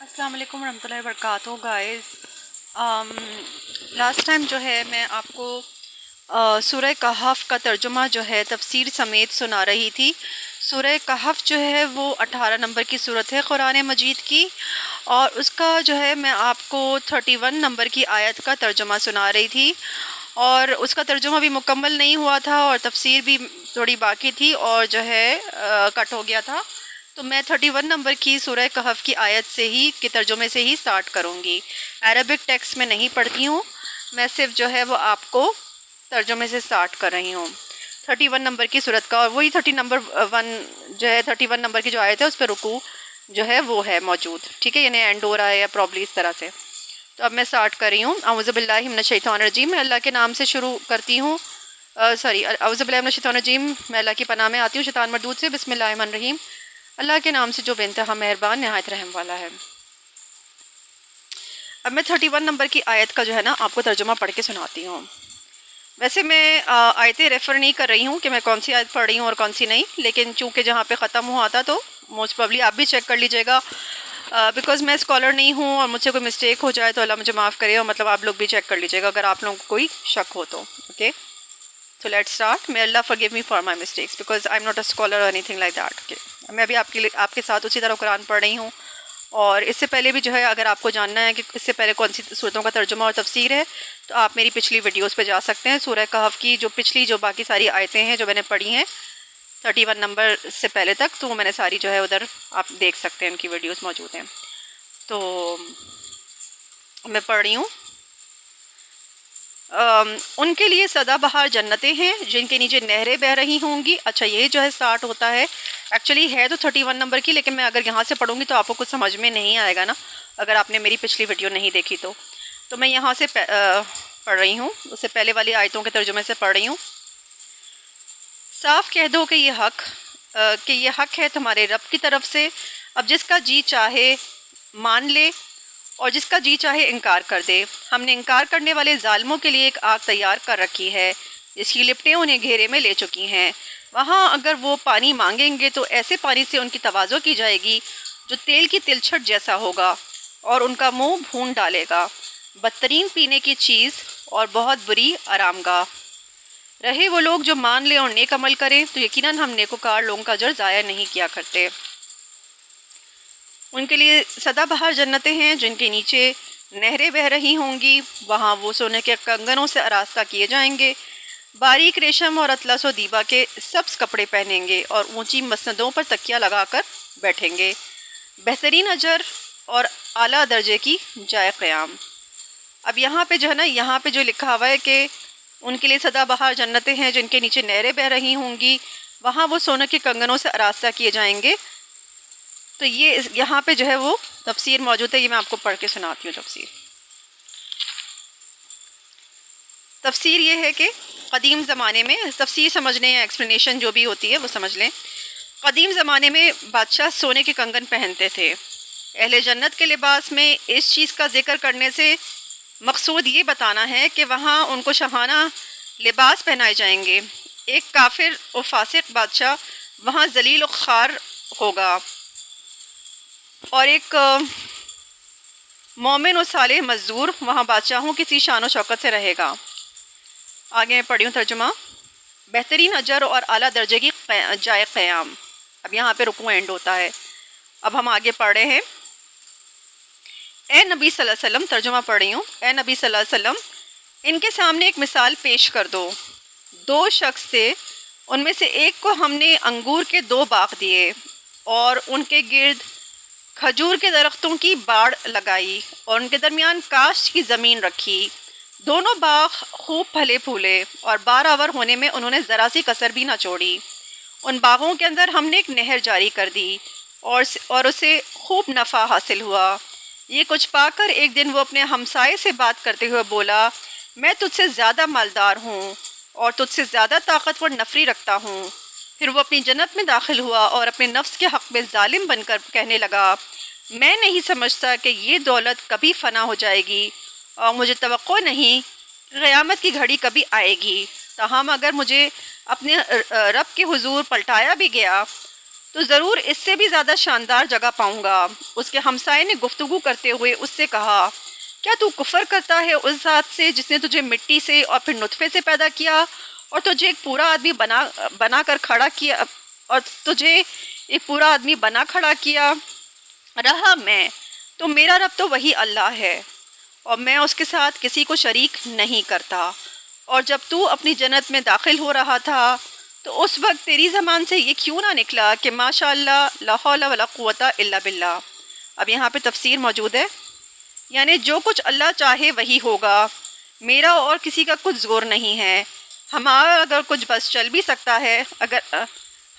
السلام علیکم ورحمۃ اللہ وبرکاتہ گائز. لاسٹ ٹائم جو ہے میں آپ کو سورہ کہف کا ترجمہ جو ہے تفسیر سمیت سنا رہی تھی. سورہ کہف جو ہے وہ 18 نمبر کی صورت ہے قرآن مجید کی، اور اس کا جو ہے میں آپ کو 31 نمبر کی آیت کا ترجمہ سنا رہی تھی، اور اس کا ترجمہ بھی مکمل نہیں ہوا تھا اور تفسیر بھی تھوڑی باقی تھی اور جو ہے کٹ ہو گیا تھا. تو میں 31 نمبر کی سورہ کہف کی آیت سے ہی کے ترجمے سے ہی سٹارٹ کروں گی. عربک ٹیکسٹ میں نہیں پڑھتی ہوں، میں صرف جو ہے وہ آپ کو ترجمے سے سٹارٹ کر رہی ہوں 31 نمبر کی صورت کا. اور وہی 31 نمبر کی جو آیت ہے اس پہ رکوع جو ہے وہ ہے موجود، ٹھیک ہے، یعنی اینڈ ہو رہا ہے یا پرابلی اس طرح سے. تو اب میں سٹارٹ کر رہی ہوں. اعوذ باللہ من الشیطان الرجیم، میں اللہ کے نام سے شروع کرتی ہوں. اعوذ باللہ من الشیطان الرجیم، میں اللہ کی پناہ میں آتی ہوں شیطان مردود سے. بسم اللہ الرحمن الرحیم، اللہ کے نام سے جو بے انتہا مہربان نہایت رحم والا ہے. اب میں 31 نمبر کی آیت کا جو ہے نا آپ کو ترجمہ پڑھ کے سناتی ہوں. ویسے میں آیتیں ریفر نہیں کر رہی ہوں کہ میں کون سی آیت پڑھ رہی ہوں اور کون سی نہیں، لیکن چونکہ جہاں پہ ختم ہوا تھا تو موسٹ پرابلی آپ بھی چیک کر لیجیے گا، بیکاز میں اسکالر نہیں ہوں اور مجھ سے کوئی مسٹیک ہو جائے تو اللہ مجھے معاف کرے، اور مطلب آپ لوگ بھی چیک کر لیجیے گا اگر آپ لوگوں کو کوئی شک ہو تو. Okay, so let start. may Allah forgive me for my mistakes because I'm not a scholar or anything like that. Okay. میں ابھی آپ کے ساتھ اسی طرح قرآن پڑھ رہی ہوں. اور اس سے پہلے بھی جو ہے اگر آپ کو جاننا ہے کہ اس سے پہلے کون سی صورتوں کا ترجمہ اور تفسیر ہے تو آپ میری پچھلی ویڈیوز پہ جا سکتے ہیں. سورہ کہف کی جو پچھلی جو باقی ساری آیتیں ہیں جو میں نے پڑھی ہیں 31 نمبر سے پہلے تک، تو وہ میں نے ساری جو ہے ادھر آپ دیکھ سکتے ہیں، ان کی ویڈیوز موجود ہیں. تو میں پڑھ رہی ہوں. ان کے لیے سدا بہار جنتیں ہیں جن کے نیچے نہریں بہہ رہی ہوں گی. اچھا، یہ جو ہے سٹارٹ ہوتا ہے ایکچولی ہے تو 31 نمبر کی، لیکن میں اگر یہاں سے پڑھوں گی تو آپ کو کچھ سمجھ میں نہیں آئے گا نا اگر آپ نے میری پچھلی ویڈیو نہیں دیکھی تو میں یہاں سے پڑھ رہی ہوں، اس سے پہلے والی آیتوں کے ترجمے سے پڑھ رہی ہوں. صاف کہہ دو کہ یہ حق ہے تمہارے رب کی طرف سے. اب جس کا جی چاہے مان لے اور جس کا جی چاہے انکار کر دے. ہم نے انکار کرنے والے ظالموں کے لیے ایک آگ تیار کر رکھی ہے جس کی لپٹیں انہیں گھیرے میں لے چکی ہیں. وہاں اگر وہ پانی مانگیں گے تو ایسے پانی سے ان کی تواضع کی جائے گی جو تیل کی تلچھٹ جیسا ہوگا اور ان کا منہ بھون ڈالے گا. بدترین پینے کی چیز اور بہت بری آرام گاہ. رہے وہ لوگ جو مان لیں اور نیک عمل کریں تو یقیناً ہم نیکوکار لوگوں کا اجر ضائع نہیں کیا کرتے. ان کے لیے سدا بہار جنتیں ہیں جن کے نیچے نہریں بہہ رہی ہوں گی. وہاں وہ سونے کے کنگنوں سے آراستہ کیے جائیں گے، باریک ریشم اور اطلس و دیبا کے سبز کپڑے پہنیں گے اور اونچی مسندوں پر تکیہ لگا کر بیٹھیں گے. بہترین اجر اور اعلیٰ درجے کی جائے قیام. اب یہاں پہ جو ہے نا یہاں پہ جو لکھا ہوا ہے کہ ان کے لیے سدا بہار جنتیں ہیں جن کے نیچے نہریں بہہ رہی ہوں گی، وہاں وہ سونے کے کنگنوں سے آراستہ کیے جائیں گے. تو یہ یہاں پہ جو ہے وہ تفسیر موجود ہے، یہ میں آپ کو پڑھ کے سناتی ہوں. تفسیر یہ ہے کہ قدیم زمانے میں، تفسیر سمجھنے یا ایکسپلینیشن جو بھی ہوتی ہے وہ سمجھ لیں. قدیم زمانے میں بادشاہ سونے کے کنگن پہنتے تھے. اہل جنت کے لباس میں اس چیز کا ذکر کرنے سے مقصود یہ بتانا ہے کہ وہاں ان کو شاہانہ لباس پہنائے جائیں گے. ایک کافر و فاسق بادشاہ وہاں ذلیل و خوار ہوگا اور ایک مومن و صالح مزدور وہاں بادشاہوں کی شان و شوکت سے رہے گا. آگے میں پڑھی ہوں ترجمہ. بہترین اجر اور اعلیٰ درجے کی جائے قیام. اب یہاں پہ رکوع اینڈ ہوتا ہے. اب ہم آگے پڑھ رہے ہیں. اے نبی صلی اللہ علیہ وسلم، ترجمہ پڑھ رہی ہوں. اے نبی صلی اللہ علیہ وسلم، ان کے سامنے ایک مثال پیش کر دو. 2 شخص تھے، ان میں سے ایک کو ہم نے انگور کے 2 باغ دیے اور ان کے گرد کھجور کے درختوں کی باڑ لگائی اور ان کے درمیان کاشت کی زمین رکھی. دونوں باغ خوب پھلے پھولے اور بارآور ہونے میں انہوں نے ذرا سی کسر بھی نہ چھوڑی. ان باغوں کے اندر ہم نے ایک نہر جاری کر دی اور اسے خوب نفع حاصل ہوا. یہ کچھ پا کر ایک دن وہ اپنے ہمسائے سے بات کرتے ہوئے بولا، میں تجھ سے زیادہ مالدار ہوں اور تجھ سے زیادہ طاقتور نفری رکھتا ہوں. پھر وہ اپنی جنت میں داخل ہوا اور اپنے نفس کے حق میں ظالم بن کر کہنے لگا، میں نہیں سمجھتا کہ یہ دولت کبھی فنا ہو جائے گی اور مجھے توقع نہیں قیامت کی گھڑی کبھی آئے گی. تاہم اگر مجھے اپنے رب کے حضور پلٹایا بھی گیا تو ضرور اس سے بھی زیادہ شاندار جگہ پاؤں گا۔ اس کے ہمسائے نے گفتگو کرتے ہوئے اس سے کہا، کیا تو کفر کرتا ہے اس ذات سے جس نے تجھے مٹی سے اور پھر نطفے سے پیدا کیا اور تجھے ایک پورا آدمی بنا کر کھڑا کیا اور تجھے ایک پورا آدمی بنا کھڑا کیا رہا میں، تو میرا رب تو وہی اللہ ہے اور میں اس کے ساتھ کسی کو شریک نہیں کرتا۔ اور جب تو اپنی جنت میں داخل ہو رہا تھا تو اس وقت تیری زبان سے یہ کیوں نہ نکلا کہ ماشاء اللہ لا حول ولا قوت الا باللہ۔ اب یہاں پہ تفسیر موجود ہے، یعنی جو کچھ اللہ چاہے وہی ہوگا، میرا اور کسی کا کچھ زور نہیں ہے، ہمارا اگر کچھ بس چل بھی سکتا ہے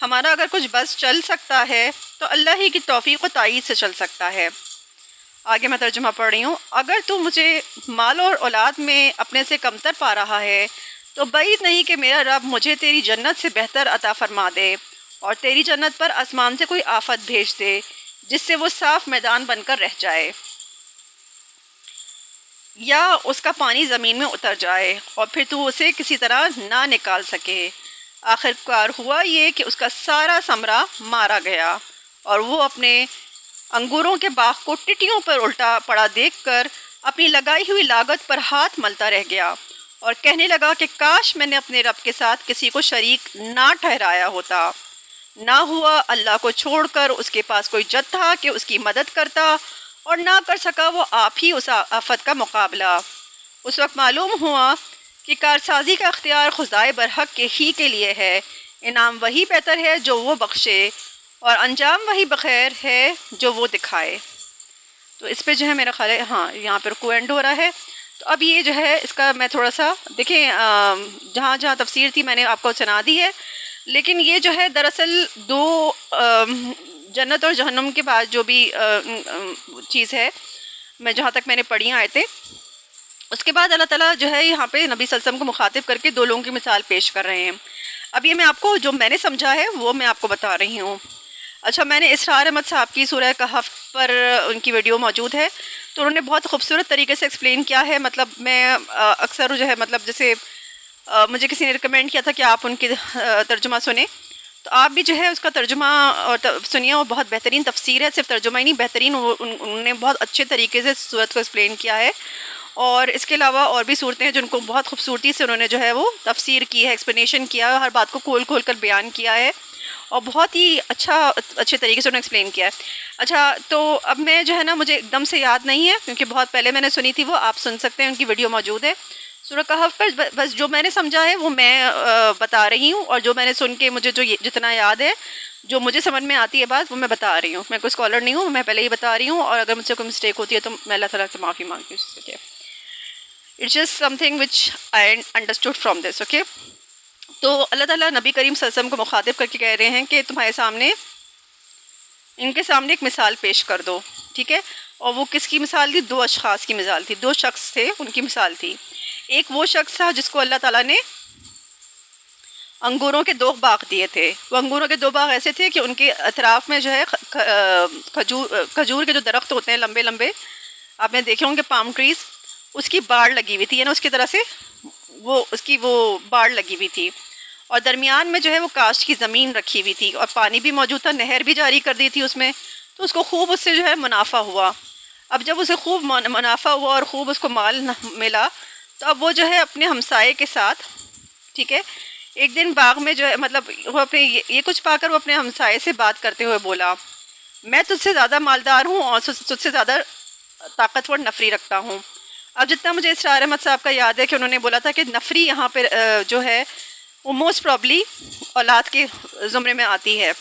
ہمارا اگر کچھ بس چل سکتا ہے تو اللہ ہی کی توفیق و تائید سے چل سکتا ہے۔ آگے میں ترجمہ پڑھ رہی ہوں۔ اگر تو مجھے مال اور اولاد میں اپنے سے کمتر پا رہا ہے تو بعید نہیں کہ میرا رب مجھے تیری جنت سے بہتر عطا فرما دے اور تیری جنت پر آسمان سے کوئی آفت بھیج دے جس سے وہ صاف میدان بن کر رہ جائے، یا اس کا پانی زمین میں اتر جائے اور پھر تو اسے کسی طرح نہ نکال سکے۔ آخر کار ہوا یہ کہ اس کا سارا ثمرہ مارا گیا اور وہ اپنے انگوروں کے باغ کو ٹٹیوں پر الٹا پڑا دیکھ کر اپنی لگائی ہوئی لاگت پر ہاتھ ملتا رہ گیا اور کہنے لگا کہ کاش میں نے اپنے رب کے ساتھ کسی کو شریک نہ ٹھہرایا ہوتا۔ نہ ہوا اللہ کو چھوڑ کر اس کے پاس کوئی جد تھا کہ اس کی مدد کرتا، اور نہ کر سکا وہ آپ ہی اس آفت کا مقابلہ۔ اس وقت معلوم ہوا کہ کارسازی کا اختیار خدائے برحق کے لیے ہے، انعام وہی بہتر ہے جو وہ بخشے اور انجام وہی بخیر ہے جو وہ دکھائے۔ تو اس پہ جو ہے میرا خیال ہے ہاں یہاں پہ رکوع اینڈ ہو رہا ہے۔ تو اب یہ جو ہے اس کا میں تھوڑا سا دیکھیں، جہاں جہاں تفسیر تھی میں نے آپ کو سنا دی ہے، لیکن یہ جو ہے دراصل دو جنت اور جہنم کے بعد جو بھی چیز ہے، میں جہاں تک میں نے پڑھی آیتیں، اس کے بعد اللہ تعالیٰ جو ہے یہاں پہ نبی صلی اللہ علیہ وسلم کو مخاطب کر کے دو لوگوں کی مثال پیش کر رہے ہیں۔ اب یہ میں آپ کو جو میں نے سمجھا ہے وہ میں آپ کو بتا رہی ہوں۔ اچھا، میں نے اسرار احمد صاحب کی سورہ کہف پر ان کی ویڈیو موجود ہے، تو انہوں نے بہت خوبصورت طریقے سے ایکسپلین کیا ہے۔ مطلب میں اکثر جو ہے مطلب جیسے مجھے کسی نے ریکمینڈ کیا تھا کہ آپ ان کی ترجمہ سنیں، تو آپ بھی جو ہے اس کا ترجمہ اور سنیے، وہ بہت بہترین تفسیر ہے، صرف ترجمہ ہی نہیں بہترین، انہوں نے بہت اچھے طریقے سے صورت کو ایکسپلین کیا ہے۔ اور اس کے علاوہ اور بھی صورتیں ہیں جن کو بہت خوبصورتی سے انہوں نے جو ہے وہ تفسیر کی ہے، ایکسپلینیشن کیا ہے، ہر بات کو کھول کھول کر بیان کیا ہے اور بہت ہی اچھے طریقے سے انہوں نے ایکسپلین کیا ہے۔ اچھا، تو اب میں جو ہے نا مجھے ایک دم سے یاد نہیں ہے کیونکہ بہت پہلے میں نے سنی تھی، وہ آپ سن سکتے ہیں، ان کی ویڈیو موجود ہے سورہ کہف پر۔ بس جو میں نے سمجھا ہے وہ میں بتا رہی ہوں، اور جو میں نے سن کے مجھے جو جتنا یاد ہے، جو مجھے سمجھ میں آتی ہے بات، وہ میں بتا رہی ہوں۔ میں کوئی اسکالر نہیں ہوں، میں پہلے ہی بتا رہی ہوں، اور اگر مجھ سے کوئی مسٹیک ہوتی ہے تو میں اللہ تعالیٰ سے معافی مانگتی ہوں اس کے لیے۔ It's just something which I understood from this, okay. تو اللہ تعالیٰ نبی کریم صلی اللہ علیہ وسلم کو مخاطب کر کے کہہ رہے ہیں کہ تمہارے سامنے، ان کے سامنے ایک مثال پیش کر دو، ٹھیک ہے۔ اور وہ کس کی مثال تھی؟ دو اشخاص کی مثال تھی، دو شخص تھے، ان کی مثال تھی۔ ایک وہ شخص تھا جس کو اللہ تعالیٰ نے انگوروں کے 2 باغ دیے تھے۔ وہ انگوروں کے 2 باغ ایسے تھے کہ ان کے اطراف میں جو ہے کھجور کے جو درخت ہوتے ہیں لمبے لمبے، آپ نے دیکھے ہوں گے پام ٹریز، اس کی باڑ لگی ہوئی تھی، یعنی اس کی طرح سے اس کی باڑ لگی ہوئی تھی، اور درمیان میں جو ہے وہ کاشت کی زمین رکھی ہوئی تھی اور پانی بھی موجود تھا، نہر بھی جاری کر دی تھی اس میں، تو اس کو خوب اس سے جو ہے منافع ہوا۔ اب جب اسے خوب منافع ہوا اور خوب اس کو مال ملا، تو اب وہ جو ہے اپنے ہمسائے کے ساتھ، ٹھیک ہے، ایک دن باغ میں جو ہے مطلب وہ اپنے یہ کچھ پا کر وہ اپنے ہمسائے سے بات کرتے ہوئے بولا، میں تجھ سے زیادہ مالدار ہوں اور تجھ سے زیادہ طاقتور نفری رکھتا ہوں۔ اب جتنا مجھے اسرار احمد صاحب کا یاد ہے کہ انہوں نے بولا تھا کہ نفری یہاں پہ جو ہے وہ موسٹ پرابلی اولاد کے زمرے میں آتی ہے،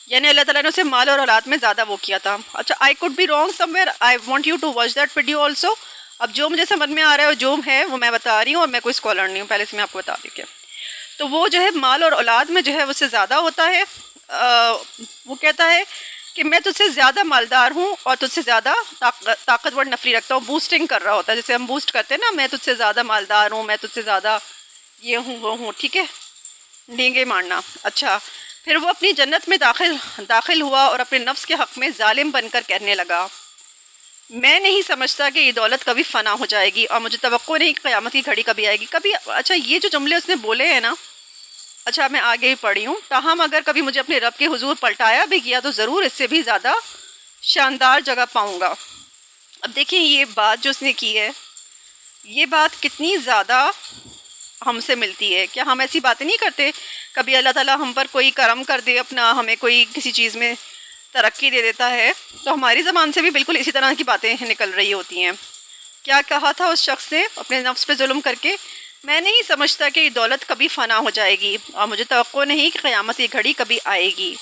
یعنی اللہ تعالیٰ نے اسے مال اور اولاد میں زیادہ وہ کیا تھا۔ اچھا، I could be wrong somewhere, I want you to watch that video also. اب جو مجھے سمجھ میں آ رہا ہے اور جو ہے وہ میں بتا رہی ہوں، اور میں کوئی اسکالر نہیں ہوں، پہلے سے میں آپ کو بتا دی کہ تو وہ جو ہے مال اور اولاد میں جو ہے اس سے زیادہ ہوتا ہے۔ وہ کہتا ہے کہ میں تجھ سے زیادہ مالدار ہوں اور تجھ سے زیادہ طاقتور نفری رکھتا ہوں، بوسٹنگ کر رہا ہوتا ہے، جیسے ہم بوسٹ کرتے ہیں نا، میں تجھ سے زیادہ مالدار ہوں، میں تجھ سے زیادہ یہ ہوں وہ ہوں، ٹھیک ہے، ڈینگے مارنا۔ اچھا، پھر وہ اپنی جنت میں داخل ہوا اور اپنے نفس کے حق میں ظالم بن کر کہنے لگا، میں نہیں سمجھتا کہ یہ دولت کبھی فنا ہو جائے گی، اور مجھے توقع نہیں کہ قیامت کی گھڑی کبھی آئے گی کبھی۔ اچھا، یہ جو جملے اس نے بولے ہیں نا، اچھا میں آگے ہی پڑھی ہوں، تاہم اگر کبھی مجھے اپنے رب کے حضور پلٹایا بھی گیا تو ضرور اس سے بھی زیادہ شاندار جگہ پاؤں گا۔ اب دیکھیں یہ بات جو اس نے کی ہے، یہ بات کتنی زیادہ ہم سے ملتی ہے۔ کیا ہم ایسی باتیں نہیں کرتے؟ کبھی اللہ تعالیٰ ہم پر کوئی کرم کر دے، اپنا ہمیں کوئی کسی چیز میں ترقی دے دیتا ہے تو ہماری زبان سے بھی بالکل اسی طرح کی باتیں نکل رہی ہوتی ہیں۔ کیا کہا تھا اس شخص نے اپنے نفس پہ ظلم کر کے؟ میں نہیں سمجھتا کہ یہ دولت کبھی فنا ہو جائے گی، اور مجھے توقع نہیں کہ قیامت کی گھڑی کبھی آئے گی۔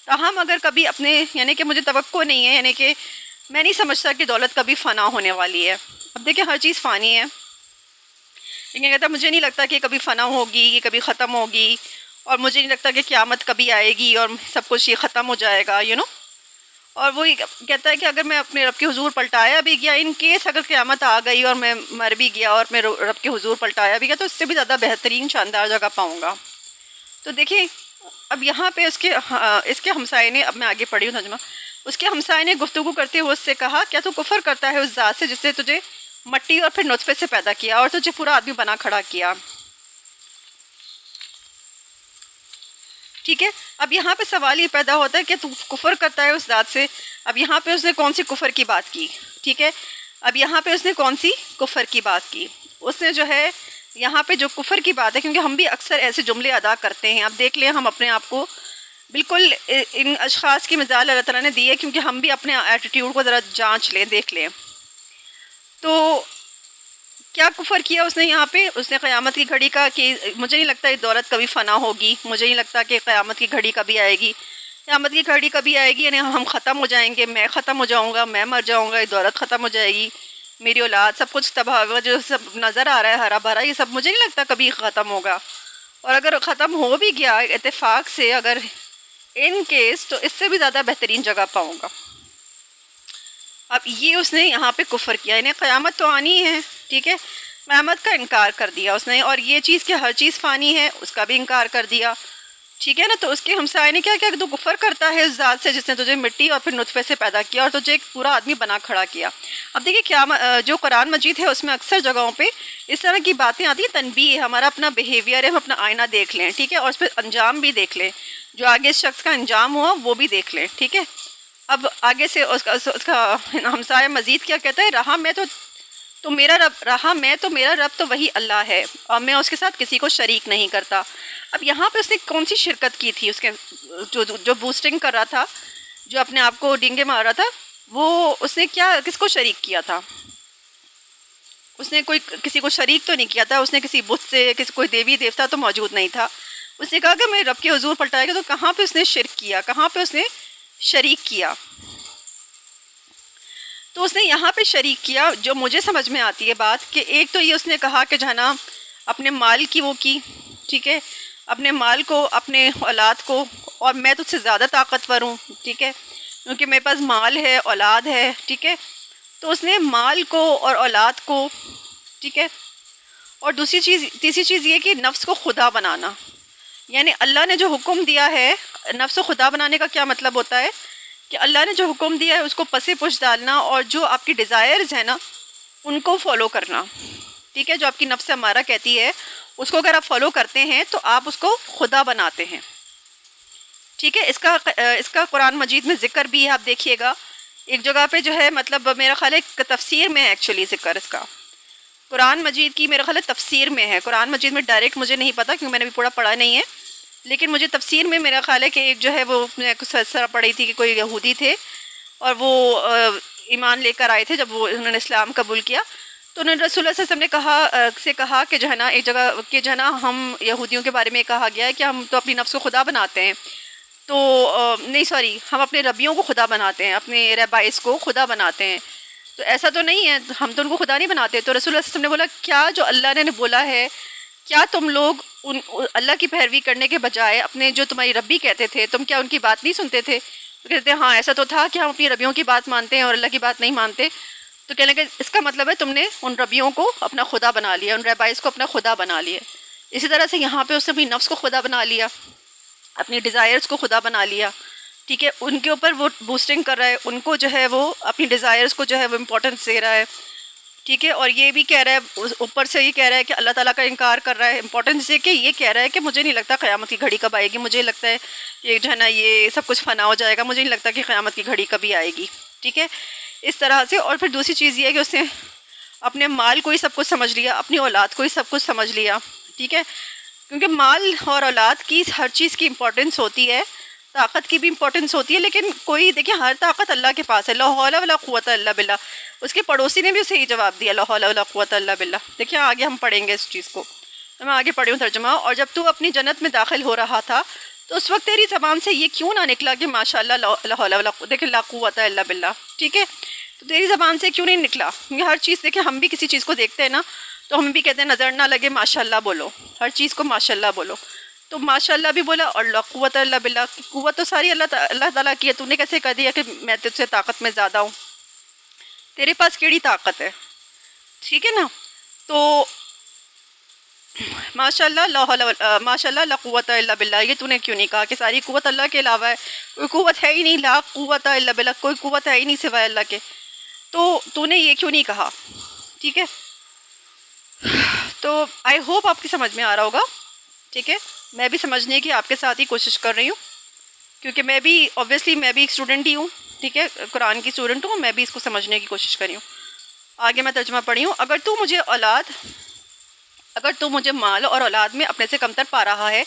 تاہم اگر کبھی اپنے، یعنی کہ مجھے توقع نہیں ہے، یعنی کہ میں نہیں سمجھتا کہ دولت کبھی فنا ہونے والی ہے۔ اب دیکھیں ہر چیز فانی ہے، لیکن کہتا مجھے نہیں لگتا کہ کبھی فنا ہوگی، یہ کبھی ختم ہوگی، اور مجھے نہیں لگتا کہ قیامت کبھی آئے گی اور سب کچھ یہ ختم ہو جائے گا، اور وہ کہتا ہے کہ اگر میں اپنے رب کے حضور پلٹایا بھی گیا، ان کیس اگر قیامت آ گئی اور میں مر بھی گیا اور میں رب کے حضور پلٹایا بھی گیا تو اس سے بھی زیادہ بہترین شاندار جگہ پاؤں گا۔ تو دیکھیں اب یہاں پہ اس کے ہمسائے نے، اب میں آگے پڑھی ہوں ترجمہ، اس کے ہمسائے نے گفتگو کرتے ہوئے اس سے کہا، کیا تو کفر کرتا ہے اس ذات سے جس نے تجھے مٹی اور پھر نطفے سے پیدا کیا اور تجھے پورا آدمی بنا کھڑا کیا؟ ٹھیک ہے، اب یہاں پہ سوال یہ پیدا ہوتا ہے کہ تو کفر کرتا ہے اس ذات سے۔ اب یہاں پہ اس نے کون سی کفر کی بات کی؟ ٹھیک ہے، اب یہاں پہ اس نے کون سی کفر کی بات کی؟ اس نے جو ہے یہاں پہ جو کفر کی بات ہے، کیونکہ ہم بھی اکثر ایسے جملے ادا کرتے ہیں۔ اب دیکھ لیں ہم اپنے آپ کو بالکل ان اشخاص کی مثال اللہ تعالیٰ نے دی ہے، کیونکہ ہم بھی اپنے ایٹیٹیوڈ کو ذرا جانچ لیں، دیکھ لیں۔ تو کیا کفر کیا اس نے یہاں پہ؟ اس نے قیامت کی گھڑی کا کہ مجھے نہیں لگتا یہ دولت کبھی فنا ہوگی، مجھے نہیں لگتا کہ قیامت کی گھڑی کبھی آئے گی، قیامت کی گھڑی کبھی آئے گی یعنی ہم ختم ہو جائیں گے، میں ختم ہو جاؤں گا، میں مر جاؤں گا، یہ دولت ختم ہو جائے گی، میری اولاد سب کچھ تباہ ہوگا، جو سب نظر آ رہا ہے ہرا بھرا، یہ سب مجھے نہیں لگتا کبھی ختم ہوگا۔ اور اگر ختم ہو بھی گیا اتفاق سے، اگر ان کیس، تو اس سے بھی زیادہ بہترین جگہ پاؤں گا۔ اب یہ اس نے یہاں پہ کفر کیا، یعنی قیامت تو آنی ہے، ٹھیک ہے، قیامت کا انکار کر دیا اس نے، اور یہ چیز کہ ہر چیز فانی ہے اس کا بھی انکار کر دیا، ٹھیک ہے نا۔ تو اس کے ہمسائے نے کیا کیا کہ تو کفر کرتا ہے اس ذات سے جس نے تجھے مٹی اور پھر نطفے سے پیدا کیا اور تجھے ایک پورا آدمی بنا کھڑا کیا۔ اب دیکھیے کیا جو قرآن مجید ہے اس میں اکثر جگہوں پہ اس طرح کی باتیں آتی ہیں، تنبیہ، ہمارا اپنا بیہیویئر ہے، ہم اپنا آئینہ دیکھ لیں، ٹھیک ہے، اور اس پہ انجام بھی دیکھ لیں، جو آگے اس شخص کا انجام ہوا وہ بھی دیکھ لیں، ٹھیک ہے۔ اب آگے سے اس کا ہمسایہ مزید کیا کہتا ہے، رہا میں تو میرا رب تو وہی اللہ ہے اور میں اس کے ساتھ کسی کو شریک نہیں کرتا۔ اب یہاں پہ اس نے کون سی شرکت کی تھی؟ اس کے جو بوسٹنگ کر رہا تھا، جو اپنے آپ کو ڈنگے مار رہا تھا، وہ اس نے کس کو شریک کیا تھا؟ اس نے کسی کو شریک تو نہیں کیا تھا، اس نے کسی بت سے، کوئی دیوی دیوتا تو موجود نہیں تھا۔ اس نے کہا کہ میں رب کے حضور پلٹائے گا، تو کہاں پہ اس نے شرک کیا، کہاں پہ اس نے شریک کیا؟ تو اس نے یہاں پہ شریک کیا، جو مجھے سمجھ میں آتی ہے بات، کہ ایک تو یہ اس نے کہا کہ جانا اپنے مال کی وہ کی، ٹھیک ہے، اپنے مال کو، اپنے اولاد کو، اور میں تجھ سے زیادہ طاقتور ہوں، ٹھیک ہے، کیونکہ میرے پاس مال ہے، اولاد ہے، ٹھیک ہے۔ تو اس نے مال کو اور اولاد کو، ٹھیک ہے، اور تیسری چیز یہ کہ نفس کو خدا بنانا، یعنی اللہ نے جو حکم دیا ہے، نفس کو خدا بنانے کا کیا مطلب ہوتا ہے کہ اللہ نے جو حکم دیا ہے اس کو پسے پش ڈالنا، اور جو آپ کی ڈیزائرز ہیں نا ان کو فالو کرنا، ٹھیک ہے، جو آپ کی نفس امارہ کہتی ہے اس کو اگر آپ فالو کرتے ہیں تو آپ اس کو خدا بناتے ہیں، ٹھیک ہے۔ اس کا قرآن مجید میں ذکر بھی ہے، آپ دیکھیے گا ایک جگہ پہ جو ہے، مطلب میرا خیال ہے تفسیر میں ہے ایکچولی ذکر اس کا، قرآن مجید کی میرا خیال ہے تفسیر میں ہے، قرآن مجید میں ڈائریکٹ مجھے نہیں پتہ کیونکہ میں نے بھی پورا پڑھا نہیں ہے، لیکن مجھے تفسیر میں میرا خیال ہے کہ ایک جو ہے وہ میں کچھ سرسرا پڑھی تھی کہ کوئی یہودی تھے اور وہ ایمان لے کر آئے تھے، جب وہ انہوں نے اسلام قبول کیا تو انہوں نے رسول اللہ صلی اللہ علیہ وسلم نے کہا کہ جو ہے نا ایک جگہ کہ جو ہے نا ہم یہودیوں کے بارے میں کہا گیا ہے کہ ہم تو اپنی نفس کو خدا بناتے ہیں، تو نہیں سوری، ہم اپنے ربیوں کو خدا بناتے ہیں، اپنے رہبائس کو خدا بناتے ہیں، تو ایسا تو نہیں ہے، ہم تو ان کو خدا نہیں بناتے۔ تو رسول اللہ صلی اللہ علیہ وسلم نے بولا کیا جو اللہ نے بولا ہے، کیا تم لوگ اللہ کی پیروی کرنے کے بجائے اپنے جو تمہاری ربی کہتے تھے، تم کیا ان کی بات نہیں سنتے تھے؟ تو کہتے ہیں ہاں ایسا تو تھا کہ ہم اپنی ربیوں کی بات مانتے ہیں اور اللہ کی بات نہیں مانتے۔ تو کہنے لگے اس کا مطلب ہے تم نے ان ربیوں کو اپنا خدا بنا لیا، ان رہبائس کو اپنا خدا بنا لیا۔ اسی طرح سے یہاں پہ اس نے اپنی نفس کو خدا بنا لیا، اپنی ڈیزائرز کو خدا بنا لیا، ٹھیک ہے، ان کے اوپر وہ بوسٹنگ کر رہا ہے، ان کو جو ہے وہ اپنی ڈیزائرز کو جو ہے وہ امپورٹنس دے رہا ہے، ٹھیک ہے، اور یہ بھی کہہ رہا ہے اوپر سے یہ کہہ رہا ہے کہ اللہ تعالیٰ کا انکار کر رہا ہے امپورٹنس سے، کہ یہ کہہ رہا ہے کہ مجھے نہیں لگتا قیامت کی گھڑی کب آئے گی، مجھے لگتا ہے یہ جو ہے نا یہ سب کچھ فنا ہو جائے گا، مجھے نہیں لگتا کہ قیامت کی گھڑی کبھی آئے گی. ٹھیک ہے، اس طرح سے. اور پھر دوسری چیز یہ ہے کہ اس نے اپنے مال کو ہی سب کچھ سمجھ لیا، اپنی اولاد کو ہی سب کچھ سمجھ لیا. ٹھیک ہے، کیونکہ مال اور اولاد کی ہر چیز کی امپورٹنس ہوتی ہے، طاقت کی بھی امپورٹنس ہوتی ہے، لیکن کوئی دیکھیں ہر طاقت اللہ کے پاس ہے. لا حول ولا قوت الا باللہ. اس کے پڑوسی نے بھی اسے یہ جواب دیا، لا حول ولا قوت الا باللہ. دیکھیں آگے ہم پڑھیں گے اس چیز کو، تو میں آگے پڑھی ہوں ترجمہ. اور جب تو اپنی جنت میں داخل ہو رہا تھا تو اس وقت تیری زبان سے یہ کیوں نہ نکلا کہ ماشاء اللہ لا حول ولا قوت، دیکھیں لا قوت الا باللہ. ٹھیک ہے، تو تیری زبان سے کیوں نہیں نکلا؟ کیونکہ ہر چیز دیکھیں ہم بھی کسی چیز کو دیکھتے ہیں نا تو ہم بھی کہتے ہیں نظر نہ لگے ماشاء اللہ بولو، ہر چیز کو ماشاء اللہ بولو. تو ماشاء اللہ بھی بولا اور لا قوت الا باللہ. قوت تو ساری اللہ تعالیٰ کی ہے، تو نے کیسے کہہ دیا کہ میں تجھ سے طاقت میں زیادہ ہوں؟ تیرے پاس کیڑی طاقت ہے؟ ٹھیک ہے نا. تو ماشاء اللہ لا قوت الا باللہ، یہ تو نے کیوں نہیں کہا کہ ساری قوت اللہ کے علاوہ ہے، کوئی قوت ہے ہی نہیں، لا قوت الا باللہ، کوئی قوت ہے ہی نہیں سوائے اللہ کے. تو نے یہ کیوں نہیں کہا؟ ٹھیک ہے، تو آئی ہوپ آپ کی سمجھ میں آ رہا ہوگا. ٹھیک ہے، میں بھی سمجھنے کی آپ کے ساتھ ہی کوشش کر رہی ہوں، کیونکہ میں بھی اوبویسلی میں بھی ایک اسٹوڈنٹ ہی ہوں. ٹھیک ہے، قرآن کی اسٹوڈنٹ ہوں، میں بھی اس کو سمجھنے کی کوشش کر رہی ہوں. آگے میں ترجمہ پڑھی ہوں. اگر تو مجھے مال اور اولاد میں اپنے سے کمتر پا رہا ہے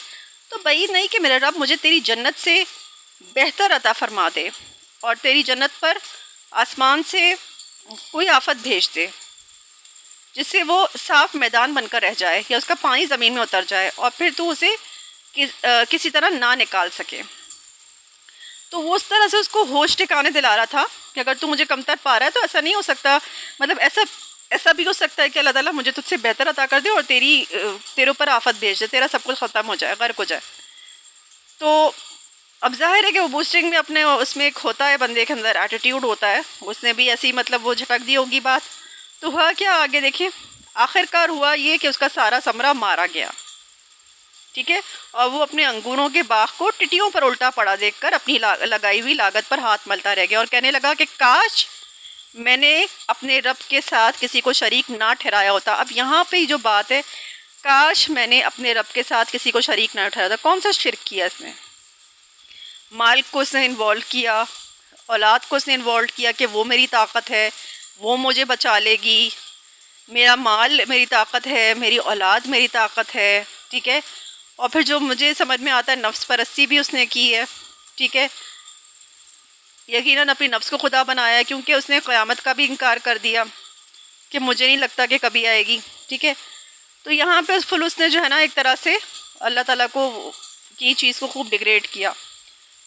تو بعید نہیں کہ میرا رب مجھے تیری جنت سے بہتر عطا فرما دے اور تیری جنت پر آسمان سے کوئی آفت بھیج دے جس سے وہ صاف میدان بن کر رہ جائے یا اس کا پانی زمین میں اتر جائے اور پھر تو اسے کسی طرح نہ نکال سکے. تو وہ اس طرح سے اس کو ہوش ٹھکانے دلا رہا تھا کہ اگر تو مجھے کمتر پا رہا ہے تو ایسا نہیں ہو سکتا، مطلب ایسا بھی ہو سکتا ہے کہ اللہ تعالیٰ مجھے تجھ سے بہتر عطا کر دے اور تیرے اوپر آفت بھیج دے، تیرا سب کچھ ختم ہو جائے، غرق ہو جائے. تو اب ظاہر ہے کہ وہ بوسٹنگ میں اپنے اس میں ایک ہوتا ہے بندے کے اندر ایٹیٹیوڈ ہوتا ہے، اس نے بھی ایسی مطلب وہ جھٹک دی ہوگی بات. تو ہوا کیا آگے دیکھیں، آخر کار ہوا یہ کہ اس کا سارا ثمرہ مارا گیا. ٹھیک ہے، اور وہ اپنے انگوروں کے باغ کو ٹٹیوں پر الٹا پڑا دیکھ کر اپنی لگائی ہوئی لاگت پر ہاتھ ملتا رہ گیا اور کہنے لگا کہ کاش میں نے اپنے رب کے ساتھ کسی کو شریک نہ ٹھہرایا ہوتا. اب یہاں پہ جو بات ہے، کاش میں نے اپنے رب کے ساتھ کسی کو شریک نہ ٹھہرایا ہوتا. کون سا شرک کیا اس نے؟ مال کو اس نے انوالو کیا، اولاد کو اس نے انوالو کیا کہ وہ میری طاقت ہے، وہ مجھے بچا لے گی، میرا مال میری طاقت ہے، میری اولاد میری طاقت ہے. ٹھیک ہے، اور پھر جو مجھے سمجھ میں آتا ہے نفس پرستی بھی اس نے کی ہے. ٹھیک ہے، یقیناً اپنی نفس کو خدا بنایا ہے کیونکہ اس نے قیامت کا بھی انکار کر دیا کہ مجھے نہیں لگتا کہ کبھی آئے گی. ٹھیک ہے، تو یہاں پہ فلوس نے جو ہے نا ایک طرح سے اللہ تعالیٰ کو کی چیز کو خوب ڈیگریڈ کیا.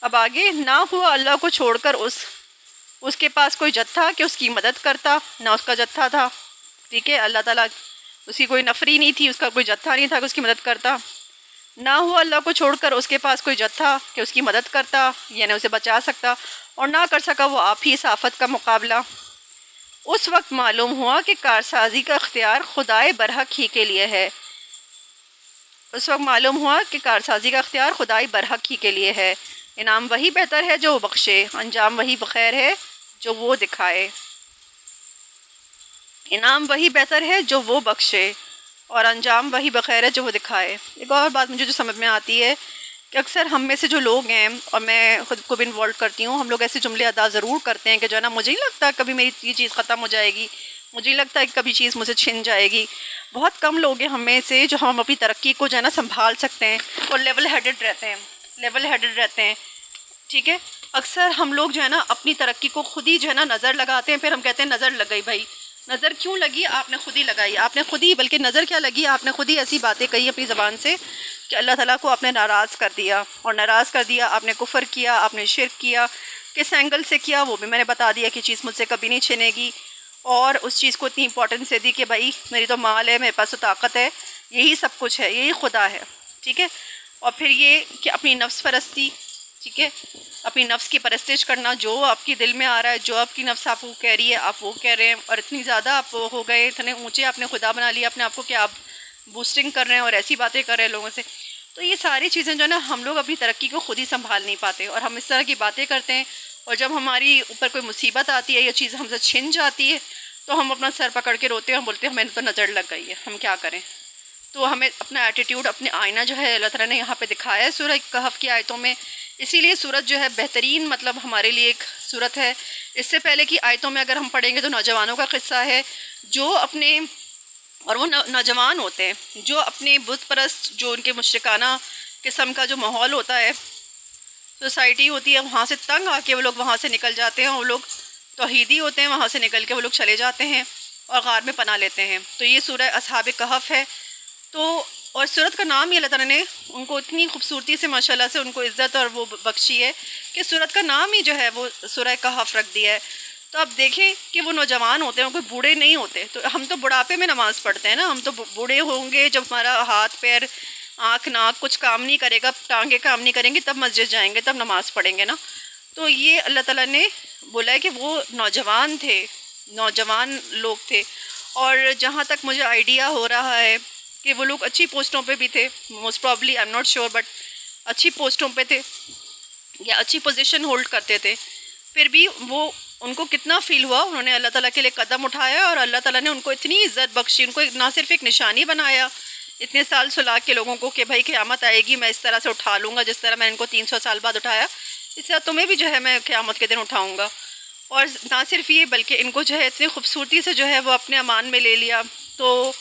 اب آگے، نہ ہوا اللہ کو چھوڑ کر اس کے پاس کوئی جتھا کہ اس کی مدد کرتا، نہ اس کا جتھا تھا. ٹھیک ہے، اللہ تعالیٰ اس کی کوئی نفری نہیں تھی، اس کا کوئی جتھا نہیں تھا کہ اس کی مدد کرتا. نہ ہوا اللہ کو چھوڑ کر اس کے پاس کوئی جتھا کہ اس کی مدد کرتا یعنی اسے بچا سکتا، اور نہ کر سکا وہ آپ ہی اس آفت کا مقابلہ. اس وقت معلوم ہوا کہ کارسازی کا اختیار خدائے برحق ہی کے لیے ہے. اس وقت معلوم ہوا کہ کارسازی کا اختیار خدائے برحق ہی کے لیے ہے. انعام وہی بہتر ہے جو وہ بخشے، انجام وہی بخیر ہے جو وہ دکھائے. انعام وہی بہتر ہے جو وہ بخشے اور انجام وہی بخیر ہے جو وہ دکھائے. ایک اور بات مجھے جو سمجھ میں آتی ہے کہ اکثر ہم میں سے جو لوگ ہیں، اور میں خود کو بھی انوالو کرتی ہوں، ہم لوگ ایسے جملے ادا ضرور کرتے ہیں کہ جو ہے نا مجھے نہیں لگتا کبھی میری یہ چیز ختم ہو جائے گی، مجھے نہیں لگتا کہ کبھی چیز مجھ سے چھن جائے گی. بہت کم لوگ ہیں ہم میں سے جو ہم اپنی ترقی کو جو ہے نا سنبھال سکتے ہیں اور لیول ہیڈڈ رہتے ہیں. ٹھیک ہے، اکثر ہم لوگ جو ہے نا اپنی ترقی کو خود ہی جو ہے نا نظر لگاتے ہیں، پھر ہم کہتے ہیں نظر لگ گئی. بھائی نظر کیوں لگی؟ آپ نے خود ہی لگائی، آپ نے خود ہی، بلکہ نظر کیا لگی، آپ نے خود ہی ایسی باتیں کہی اپنی زبان سے کہ اللہ تعالیٰ کو آپ نے ناراض کر دیا، اور ناراض کر دیا آپ نے کفر کیا، آپ نے شرک کیا. کس اینگل سے کیا وہ بھی میں نے بتا دیا کہ چیز مجھ سے کبھی نہیں چھنے گی، اور اس چیز کو اتنی امپورٹنس دے دی کہ بھائی میری تو مال ہے، میرے پاس تو طاقت ہے، یہی سب کچھ ہے، یہی خدا ہے. ٹھیک ہے، اور پھر یہ کہ اپنی نفس پرستی، ٹھیک ہے، اپنی نفس کی پرستش کرنا، جو آپ کی دل میں آ رہا ہے، جو آپ کی نفس آپ کو کہہ رہی ہے آپ وہ کہہ رہے ہیں، اور اتنی زیادہ آپ ہو گئے، اتنے اونچے آپ نے خدا بنا لیا اپنے آپ کو کہ آپ بوسٹنگ کر رہے ہیں اور ایسی باتیں کر رہے ہیں لوگوں سے. تو یہ ساری چیزیں جو ہے نا ہم لوگ اپنی ترقی کو خود ہی سنبھال نہیں پاتے، اور ہم اس طرح کی باتیں کرتے ہیں، اور جب ہماری اوپر کوئی مصیبت آتی ہے یا چیز ہم سے چھن جاتی ہے تو ہم اپنا سر پکڑ کے روتے ہیں اور بولتے ہیں ہمیں تو نظر لگ گئی ہے، ہم کیا کریں؟ تو ہمیں اپنا ایٹیٹیوڈ، اپنے آئینہ جو ہے اللہ تعالیٰ نے یہاں پہ دکھایا ہے سورہ کہف کی آیتوں میں. اسی لیے سورت جو ہے بہترین مطلب ہمارے لیے ایک سورت ہے. اس سے پہلے کی آیتوں میں اگر ہم پڑھیں گے تو نوجوانوں کا قصہ ہے جو اپنے، اور وہ نوجوان ہوتے ہیں جو اپنے بت پرست، جو ان کے مشرکانہ قسم کا جو ماحول ہوتا ہے، سوسائٹی ہوتی ہے، وہاں سے تنگ آ کے وہ لوگ وہاں سے نکل جاتے ہیں. وہ لوگ توحیدی ہوتے ہیں، وہاں سے نکل کے وہ لوگ چلے جاتے ہیں اور غار میں پناہ لیتے ہیں. تو یہ سورہ اصحاب کہف ہے. تو اور سورت کا نام ہی اللہ تعالیٰ نے ان کو اتنی خوبصورتی سے ماشاءاللہ سے ان کو عزت اور وہ بخشی ہے کہ سورت کا نام ہی جو ہے وہ سورہ کہف رکھ دیا ہے. تو اب دیکھیں کہ وہ نوجوان ہوتے ہیں، کوئی بوڑھے نہیں ہوتے. تو ہم تو بڑھاپے میں نماز پڑھتے ہیں نا، ہم تو بوڑھے ہوں گے جب ہمارا ہاتھ پیر آنکھ ناک کچھ کام نہیں کرے گا، ٹانگیں کام نہیں کریں گی، تب مسجد جائیں گے، تب نماز پڑھیں گے نا. تو یہ اللہ تعالیٰ نے بولا ہے کہ وہ نوجوان تھے، نوجوان لوگ تھے. اور جہاں تک مجھے آئیڈیا ہو رہا ہے کہ وہ لوگ اچھی پوسٹوں پہ بھی تھے، most probably I am not sure, but اچھی پوسٹوں پہ تھے یا اچھی پوزیشن ہولڈ کرتے تھے. پھر بھی وہ ان کو کتنا فیل ہوا، انہوں نے اللہ تعالیٰ کے لیے قدم اٹھایا اور اللہ تعالیٰ نے ان کو اتنی عزت بخشی، ان کو نہ صرف ایک نشانی بنایا اتنے سال سلا کے لوگوں کو کہ بھائی قیامت آئے گی میں اس طرح سے اٹھا لوں گا، جس طرح میں ان کو 300 سال بعد اٹھایا اس طرح تمہیں بھی جو ہے میں قیامت کے دن اٹھاؤں گا. اور نہ صرف یہ بلکہ ان کو جو ہے اتنی خوبصورتی سے جو ہے وہ اپنے امان میں لے لیا. تو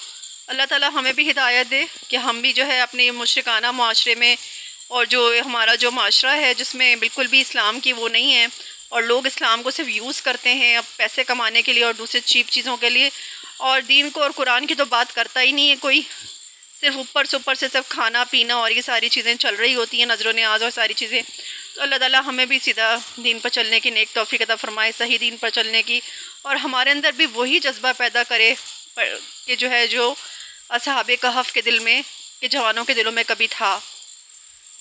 اللہ تعالیٰ ہمیں بھی ہدایت دے کہ ہم بھی جو ہے اپنے مشرکانہ معاشرے میں، اور جو ہمارا جو معاشرہ ہے جس میں بالکل بھی اسلام کی وہ نہیں ہے اور لوگ اسلام کو صرف یوز کرتے ہیں اب پیسے کمانے کے لیے اور دوسرے چیپ چیزوں کے لیے، اور دین کو اور قرآن کی تو بات کرتا ہی نہیں ہے کوئی، صرف اوپر سے سب کھانا پینا اور یہ ساری چیزیں چل رہی ہوتی ہیں، نظر و نیاز اور ساری چیزیں. تو اللہ تعالیٰ ہمیں بھی سیدھا دین پر چلنے کی نیک توفیق عطا فرمائے، صحیح دین پر چلنے کی، اور ہمارے اندر بھی وہی جذبہ پیدا کرے کہ جو ہے جو اصحاب کہف کے دل میں، کہ جوانوں کے دلوں میں کبھی تھا.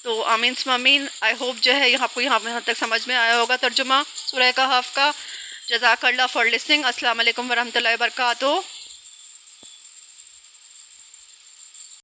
تو آمین ثم آمین. آئی ہوپ جو ہے یہاں کو یہاں تک سمجھ میں آیا ہوگا ترجمہ سورہ کہف کا. جزاک اللہ فار لسننگ. السلام علیکم ورحمۃ اللہ وبرکاتہ.